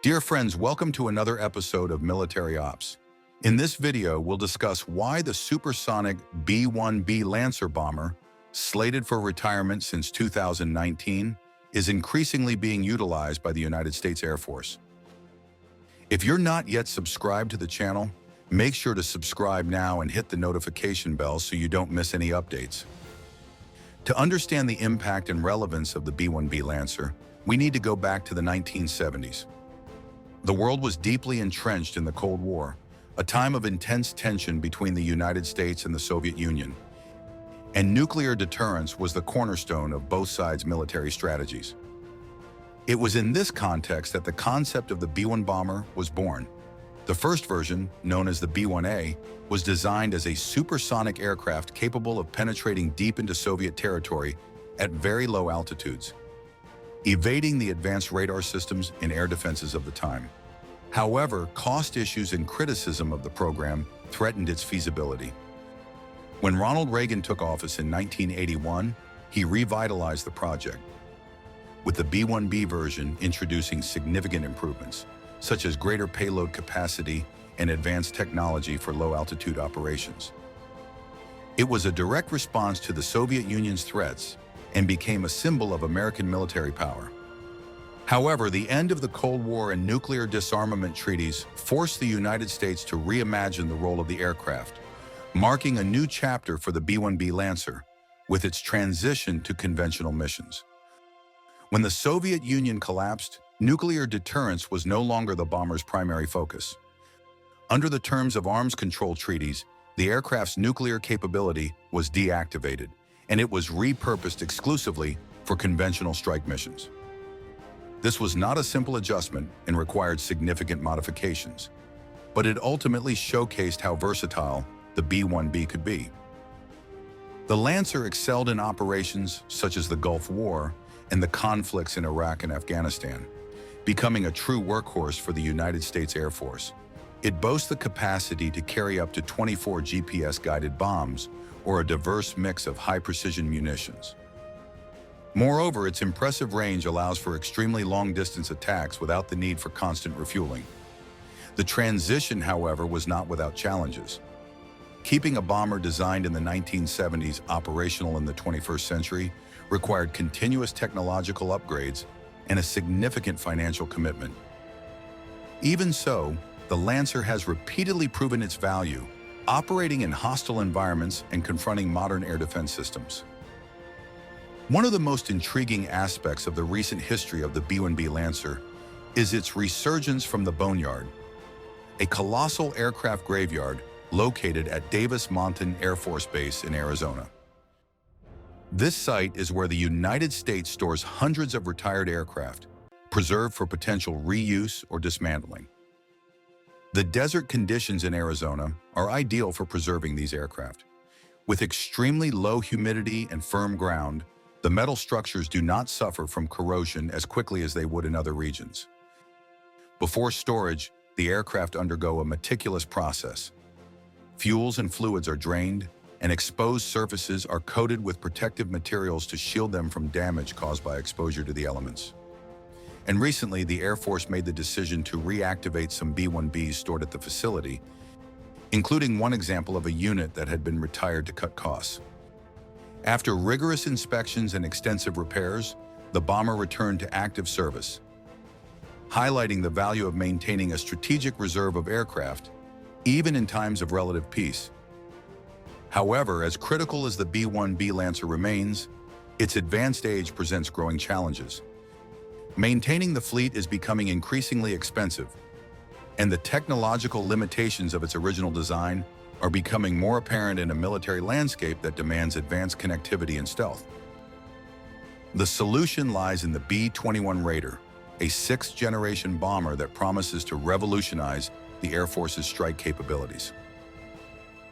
Dear friends, welcome to another episode of Military Ops. In this video, we'll discuss why the supersonic B-1B Lancer bomber, slated for retirement since 2019, is increasingly being utilized by the United States Air Force. If you're not yet subscribed to the channel, make sure to subscribe now and hit the notification bell so you don't miss any updates. To understand the impact and relevance of the B-1B Lancer, we need to go back to the 1970s. The world was deeply entrenched in the Cold War, a time of intense tension between the United States and the Soviet Union. And nuclear deterrence was the cornerstone of both sides' military strategies. It was in this context that the concept of the B-1 bomber was born. The first version, known as the B-1A, was designed as a supersonic aircraft capable of penetrating deep into Soviet territory at very low altitudes, evading the advanced radar systems and air defenses of the time. However, cost issues and criticism of the program threatened its feasibility. When Ronald Reagan took office in 1981, he revitalized the project, with the B-1B version introducing significant improvements, such as greater payload capacity and advanced technology for low-altitude operations. It was a direct response to the Soviet Union's threats and became a symbol of American military power. However, the end of the Cold War and nuclear disarmament treaties forced the United States to reimagine the role of the aircraft, marking a new chapter for the B-1B Lancer with its transition to conventional missions. When the Soviet Union collapsed, nuclear deterrence was no longer the bomber's primary focus. Under the terms of arms control treaties, the aircraft's nuclear capability was deactivated, and it was repurposed exclusively for conventional strike missions. This was not a simple adjustment and required significant modifications, but it ultimately showcased how versatile the B-1B could be. The Lancer excelled in operations such as the Gulf War and the conflicts in Iraq and Afghanistan, becoming a true workhorse for the United States Air Force. It boasts the capacity to carry up to 24 GPS-guided bombs or a diverse mix of high-precision munitions. Moreover, its impressive range allows for extremely long-distance attacks without the need for constant refueling. The transition, however, was not without challenges. Keeping a bomber designed in the 1970s operational in the 21st century required continuous technological upgrades and a significant financial commitment. Even so, the Lancer has repeatedly proven its value, operating in hostile environments and confronting modern air defense systems. One of the most intriguing aspects of the recent history of the B-1B Lancer is its resurgence from the Boneyard, a colossal aircraft graveyard located at Davis-Monthan Air Force Base in Arizona. This site is where the United States stores hundreds of retired aircraft, preserved for potential reuse or dismantling. The desert conditions in Arizona are ideal for preserving these aircraft. With extremely low humidity and firm ground, the metal structures do not suffer from corrosion as quickly as they would in other regions. Before storage, the aircraft undergo a meticulous process. Fuels and fluids are drained, and exposed surfaces are coated with protective materials to shield them from damage caused by exposure to the elements. And recently, the Air Force made the decision to reactivate some B-1Bs stored at the facility, including one example of a unit that had been retired to cut costs. After rigorous inspections and extensive repairs, the bomber returned to active service, highlighting the value of maintaining a strategic reserve of aircraft, even in times of relative peace. However, as critical as the B-1B Lancer remains, its advanced age presents growing challenges. Maintaining the fleet is becoming increasingly expensive, and the technological limitations of its original design are becoming more apparent in a military landscape that demands advanced connectivity and stealth. The solution lies in the B-21 Raider, a sixth-generation bomber that promises to revolutionize the Air Force's strike capabilities.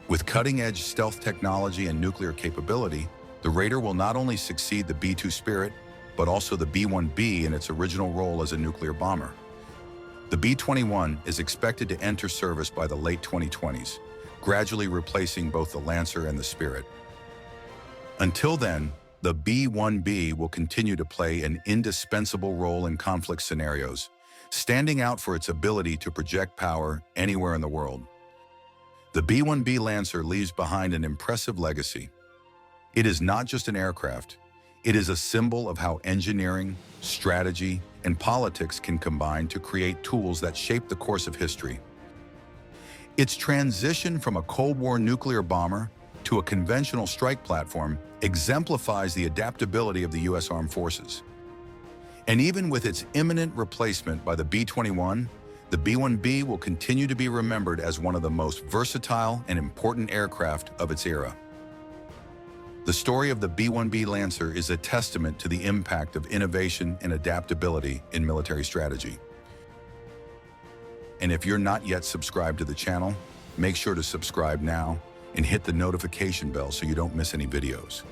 With cutting-edge stealth technology and nuclear capability, the Raider will not only succeed the B-2 Spirit, but also the B-1B in its original role as a nuclear bomber. The B-21 is expected to enter service by the late 2020s, gradually replacing both the Lancer and the Spirit. Until then, the B-1B will continue to play an indispensable role in conflict scenarios, standing out for its ability to project power anywhere in the world. The B-1B Lancer leaves behind an impressive legacy. It is not just an aircraft, it is a symbol of how engineering, strategy, and politics can combine to create tools that shape the course of history. Its transition from a Cold War nuclear bomber to a conventional strike platform exemplifies the adaptability of the U.S. Armed Forces. And even with its imminent replacement by the B-21, the B-1B will continue to be remembered as one of the most versatile and important aircraft of its era. The story of the B-1B Lancer is a testament to the impact of innovation and adaptability in military strategy. And if you're not yet subscribed to the channel, make sure to subscribe now and hit the notification bell so you don't miss any videos.